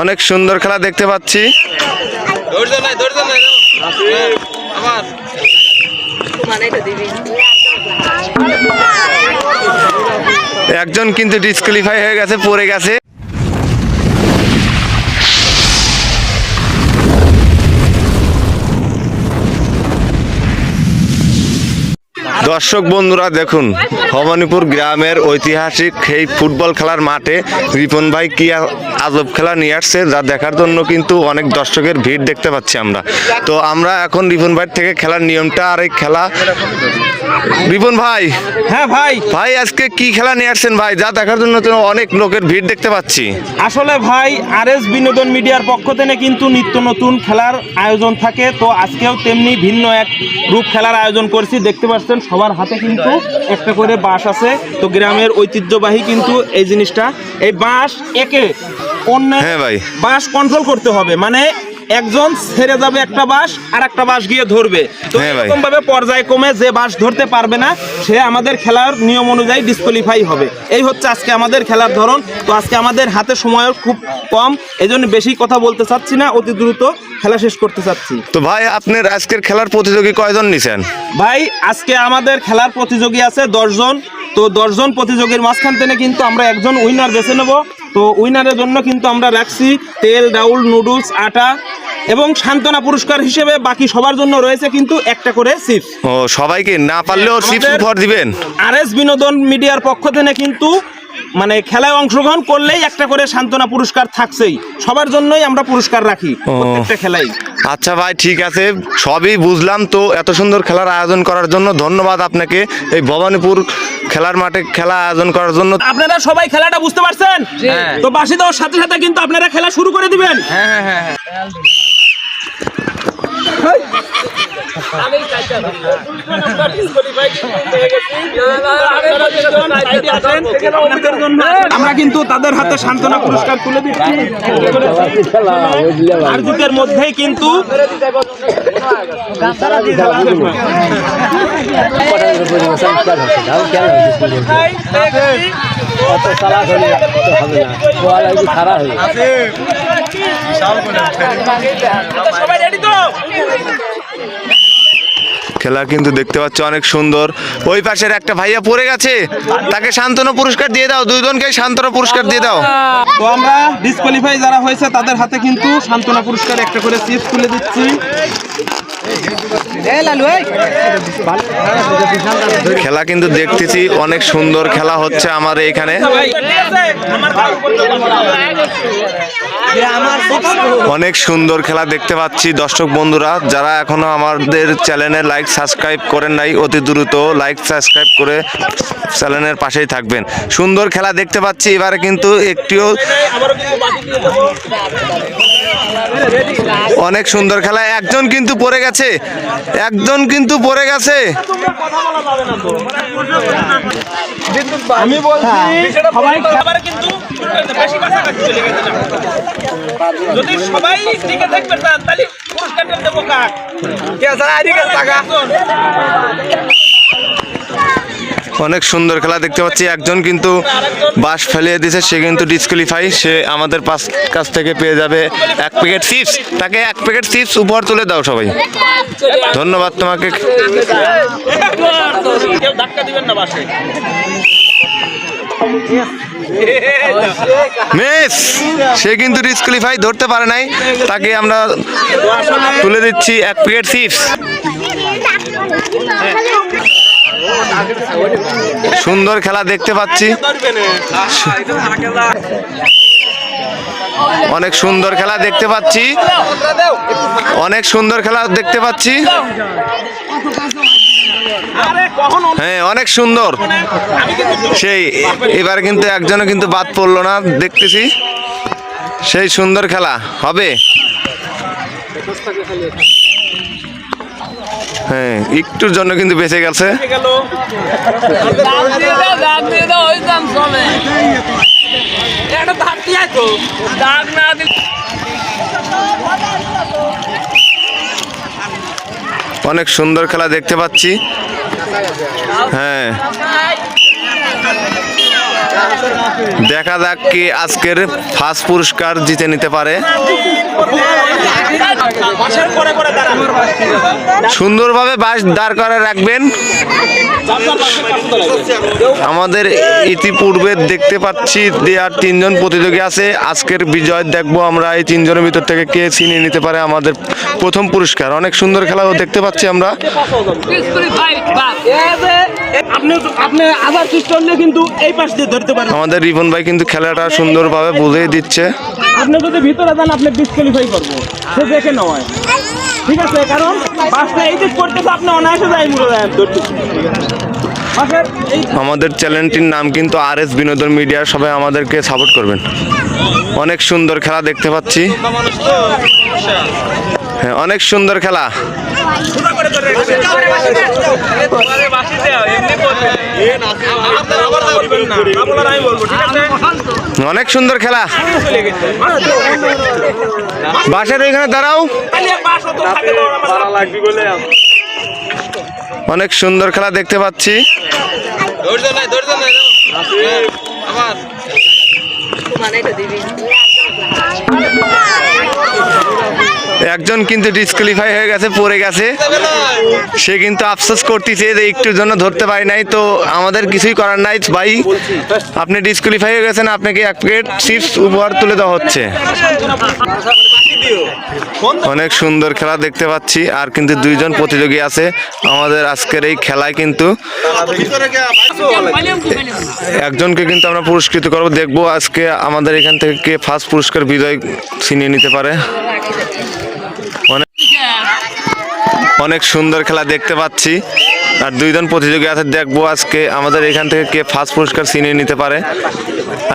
অনেক সুন্দর খেলা দেখতে পাচ্ছি। একজন কিন্তু ডিসকোয়ালিফাই হয়ে গেছে, পড়ে গেছে। দর্শক বন্ধুরা দেখুন, ভবানীপুর গ্রামের ঐতিহাসিক এই ফুটবল খেলার মাঠে রিপন ভাই কি আজব খেলা নিয়ে আসছে, যা দেখার জন্য কিন্তু অনেক দর্শকের ভিড় দেখতে পাচ্ছি আমরা। তো আমরা এখন রিপন ভাই থেকে খেলার নিয়মটা আর এই খেলা, রিপন ভাই। হ্যাঁ ভাই, ভাই আজকে কি খেলা নিয়ে আসছেন ভাই, যা দেখার জন্য তো অনেক লোকের ভিড় দেখতে পাচ্ছি। আসলে ভাই আরএস বিনোদন মিডিয়ার পক্ষ থেকে কিন্তু নিত্য নতুন খেলার আয়োজন থাকে। তো আজকেও তেমনি ভিন্ন এক রূপ খেলার আয়োজন করছি। দেখতে পাচ্ছেন সবার হাতে কিন্তু একটা করে বাঁশ আছে। তো গ্রামের ঐতিহ্যবাহী কিন্তু এই জিনিসটা, এই বাঁশ একে অন্য বাঁশ কন্ট্রোল করতে হবে, মানে একজন ছেড়ে যাবে একটা বাঁশ আর একটা বাঁশ গিয়ে ধরবে। তো এরকম ভাবে পর্যায়ক্রমে যে বাঁশ ধরতে পারবে না সে আমাদের খেলার নিয়ম অনুযায়ী ডিসকোয়ালিফাই হবে। এই হচ্ছে আজকে আমাদের খেলার ধরন। তো আজকে আমাদের হাতে সময় খুব কম, এই জন্য বেশি কথা বলতে চাচ্ছি না, অতি দ্রুত খেলা শেষ করতে চাচ্ছি। তো ভাই আপনার আজকের খেলার প্রতিযোগী কয়জন নিছেন? ভাই আজকে আমাদের খেলার প্রতিযোগী আছে 10 জন। তো 10 জন প্রতিযোগীর মাঝখান থেকে কিন্তু আমরা একজন উইনার বেছে নেব। তো উইনারের জন্য কিন্তু আমরা রাখছি তেল, ডাউল, নুডলস, আটা এবং সান্ত্বনা পুরস্কার হিসেবে বাকি সবার জন্য রয়েছে কিন্তু একটা করে চিপস। ও সবাইকে না পারলেও চিপস উপহার দিবেন? আরএস বিনোদন মিডিয়ার পক্ষ থেকে কিন্তু মানে খেলায় অংশগ্রহণ করলেই একটা করে সান্ত্বনা পুরস্কার থাকছেই, সবার জন্যই আমরা পুরস্কার রাখি প্রত্যেকটা খেলাই। আচ্ছা ভাই ঠিক আছে, সবই বুঝলাম। তো এত সুন্দর খেলার আয়োজন করার জন্য ধন্যবাদ আপনাকে, এই ভবানীপুর খেলার মাঠে খেলা আয়োজন করার জন্য। আপনারা সবাই খেলাটা বুঝতে পারছেন? তো বাঁশি দেওয়ার সাথে সাথে কিন্তু আপনারা খেলা শুরু করে দিবেন। আমরা কিন্তু তাদের হাতে সান্ত্বনা পুরস্কার তুলে দিচ্ছি। আর যুগের মধ্যেই কিন্তু সবাই রেডি তো? খেলা কিন্তু দেখতে পাচ্ছ অনেক সুন্দর। ওই পাশের একটা ভাইয়া পড়ে গেছে, তাকে সান্ত্বনা পুরস্কার দিয়ে দাও, দুইজনকে সান্ত্বনা পুরস্কার দিয়ে দাও। তো আমরা ডিসকোয়ালিফাই যারা হয়েছে তাদের হাতে কিন্তু সান্ত্বনা পুরস্কার একটা করে চিপস তুলে দিচ্ছি। খেলা কিন্তু দেখতেছি অনেক সুন্দর খেলা হচ্ছে আমার এখানে। অনেক সুন্দর খেলা দেখতে পাচ্ছি। দর্শক বন্ধুরা যারা এখনো আমাদের চ্যানেলে লাইক সাবস্ক্রাইব করেন নাই, অতি দ্রুত লাইক সাবস্ক্রাইব করে চ্যানেলের পাশেই থাকবেন। সুন্দর খেলা দেখতে পাচ্ছি। এবারে কিন্তু একটিও অনেক সুন্দর খেলা। একজন কিন্তু পড়ে গেছে, একজন কিন্তু পড়ে গেছে। আমি বলছি সবাই খাবারে কিন্তু বেশি কাছাকাছি চলে গেছে না। যদি সবাই টিকে থাকবে তাহলে পুরস্কারটা দেবো কাক। কে স্যার আইডিকে টাকা। অনেক সুন্দর খেলা দেখতে পাচ্ছি। একজন কিন্তু বাঁশ ফেলিয়ে দিয়েছে, সে কিন্তু ডিসকোয়ালিফাই। সে আমাদের কাছ থেকে পেয়ে যাবে 1 প্যাকেট চিপস। তাকে 1 প্যাকেট চিপস উপহার তুলে দাও সবাই। ধন্যবাদ তোমাকে। মিস সে কিন্তু ডিসকোয়ালিফাই, ধরতে পারে নাই, তাকে আমরা তুলে দিচ্ছি 1 প্যাকেট চিপস। সুন্দর খেলা দেখতে পাচ্ছি, অনেক সুন্দর খেলা দেখতে পাচ্ছি, অনেক সুন্দর খেলা দেখতে পাচ্ছি। হ্যাঁ অনেক সুন্দর। সেই এবার কিন্তু একজনও কিন্তু বাদ পড়লো না, দেখতেছি সেই সুন্দর খেলা হবে। হ্যাঁ একটুর জন্য কিন্তু বেঁচে গেছে। অনেক সুন্দর খেলা দেখতে পাচ্ছি। হ্যাঁ দেখা যাক কি আজকের ফার্স্ট পুরস্কার জিতে নিতে পারে। সুন্দরভাবে বাঁশ দাঁড় করে রাখবেন। আমাদের ইতিপূর্বে দেখতে পাচ্ছি যে আর 3 জন প্রতিযোগী আছে। আজকের বিজয় দেখবো আমরা এই 3 জনের ভিতর থেকে কে ছিনিয়ে নিতে পারে আমাদের প্রথম পুরস্কার। অনেক সুন্দর খেলাও দেখতে পাচ্ছি আমরা। আমাদের রিপন ভাই কিন্তু খেলাটা সুন্দরভাবে বুঝিয়ে দিচ্ছে। আপনি যদি ভিতরে যান আপনি ডিসকোয়ালিফাই করবো, সে দেখে নয়, ঠিক আছে? কারণ বাসটা এই দিক করতেছে, আপনি অনায়াসে যাই মুড়ে যায়। আমাদের চ্যানেলটির নাম কিন্তু RS বিনোদন মিডিয়া, সবাই আমাদেরকে সাপোর্ট করবেন। অনেক সুন্দর খেলা দেখতে পাচ্ছি। হ্যাঁ, অনেক সুন্দর খেলা। অনেক সুন্দর খেলা। বাসের ওইখানে দাঁড়াও। অনেক সুন্দর খেলা দেখতে পাচ্ছি। একজন কিন্তু ডিসকোয়ালিফাই হয়ে গেছে, পড়ে গেছে। সে কিন্তু আফসোস করতেছে যে একটুর জন্য ধরতে পারি নাই। তো আমাদের কিছুই করার নাই ভাই, আপনি ডিসকোয়ালিফাই হয়ে গেছেন, আপনাকে 1 প্লেট চিপস উপহার তুলে দেওয়া হচ্ছে। অনেক সুন্দর খেলা দেখতে পাচ্ছি। আর কিন্তু 2 জন প্রতিযোগী আছে আমাদের আজকের এই খেলায়। কিন্তু একজনকে কিন্তু আমরা পুরস্কৃত করবো, দেখবো আজকে আমাদের এখান থেকে কে ফার্স্ট পুরস্কার বিজয় ছিনিয়ে নিতে পারে। অনেক সুন্দর খেলা দেখতে পাচ্ছি। আর 2 জন প্রতিযোগী আছে, দেখবো আজকে আমাদের এখান থেকে কে ফার্স্ট পুরস্কার ছিনিয়ে নিতে পারে।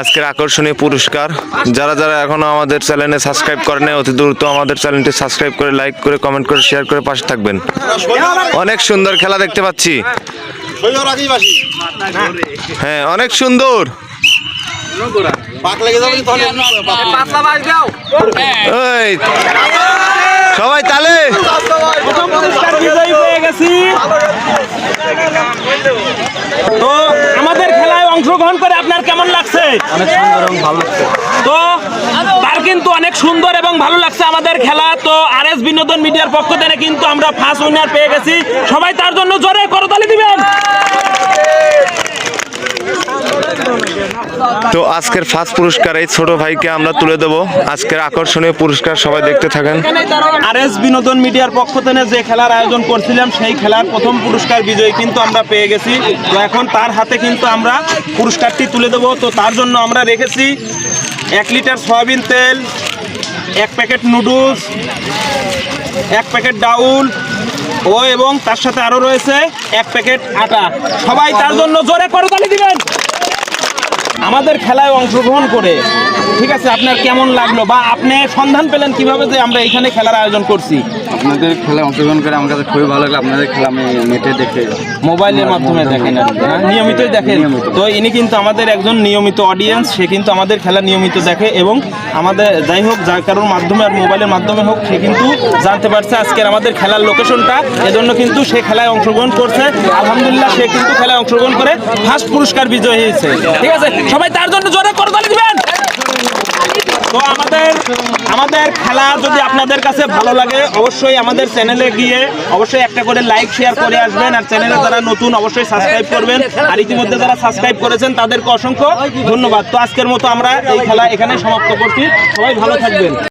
আজকের আকর্ষণীয় পুরস্কার। যারা যারা এখনো আমাদের চ্যানেলে সাবস্ক্রাইব করেন, অতি দ্রুত আমাদের চ্যানেলটি সাবস্ক্রাইব করে, লাইক করে, কমেন্ট করে, শেয়ার করে পাশে থাকবেন। অনেক সুন্দর খেলা দেখতে পাচ্ছি। হ্যাঁ, অনেক সুন্দর। এই সবাই তালে। প্রথম পুরস্কার বিজয়ী হয়ে গেছি। তো আমাদের খেলায় অংশগ্রহণ করে আপনার কেমন লাগছে? অনেক সুন্দর এবং ভালো লাগছে। তো তার কিন্তু অনেক সুন্দর এবং ভালো লাগছে আমাদের খেলা। তো RS বিনোদন মিডিয়ার পক্ষ থেকে কিন্তু আমরা ফার্স্ট উইনার পেয়ে গেছি। সবাই তার জন্য জোরে করতালি দিবেন। তো আজকের ফার্স্ট পুরস্কার এই ছোট ভাইকে আমরা তুলে দেবো। আজকের আকর্ষণীয় পুরস্কার, সবাই দেখতে থাকেন। RS বিনোদন মিডিয়ার পক্ষ থেকে যে খেলার আয়োজন করছিলাম, সেই খেলার প্রথম পুরস্কার বিজয়ী কিন্তু আমরা পেয়ে গেছি। তো এখন তার হাতে কিন্তু আমরা পুরস্কারটি তুলে দেবো। তো তার জন্য আমরা রেখেছি 1 লিটার সয়াবিন তেল, 1 প্যাকেট নুডলস, 1 প্যাকেট ডাউল ও এবং তার সাথে আরো রয়েছে 1 প্যাকেট আটা। সবাই তার জন্য জোরে করতালি দিবেন। আমাদের খেলায় অংশগ্রহণ করে ঠিক আছে, আপনার কেমন লাগলো বা আপনি সন্ধান পেলেন কিভাবে যে আমরা এখানে খেলার আয়োজন করছি? আপনাদের খেলায় অংশগ্রহণ করে আমার কাছে খুবই ভালো লাগলো। আপনাদের খেলা আমি নেটে দেখে, মোবাইলের মাধ্যমে দেখেন, নিয়মিতই দেখেন। তো ইনি কিন্তু আমাদের একজন নিয়মিত অডিয়েন্স, সে কিন্তু আমাদের খেলা নিয়মিত দেখে এবং আমাদের যাই হোক, যার কারোর মাধ্যমে আর মোবাইলের মাধ্যমে হোক, সে কিন্তু জানতে পারছে আজকের আমাদের খেলার লোকেশনটা। এজন্য কিন্তু সে খেলায় অংশগ্রহণ করছে। আলহামদুলিল্লাহ, সে কিন্তু খেলায় অংশগ্রহণ করে ফার্স্ট পুরস্কার বিজয়ী হয়েছে। ঠিক আছে, সবাই তার জন্য জোরে করতালি দিবেন। তো আমাদের খেলা যদি আপনাদের কাছে ভালো লাগে, অবশ্যই আমাদের চ্যানেলে গিয়ে অবশ্যই একটা করে লাইক শেয়ার করে আসবেন। আর চ্যানেলে যারা নতুন অবশ্যই সাবস্ক্রাইব করবেন। আর ইতিমধ্যে যারা সাবস্ক্রাইব করেছেন তাদেরকে অসংখ্য ধন্যবাদ। তো আজকের মতো আমরা এই খেলা এখানে সমাপ্ত করছি। সবাই ভালো থাকবেন।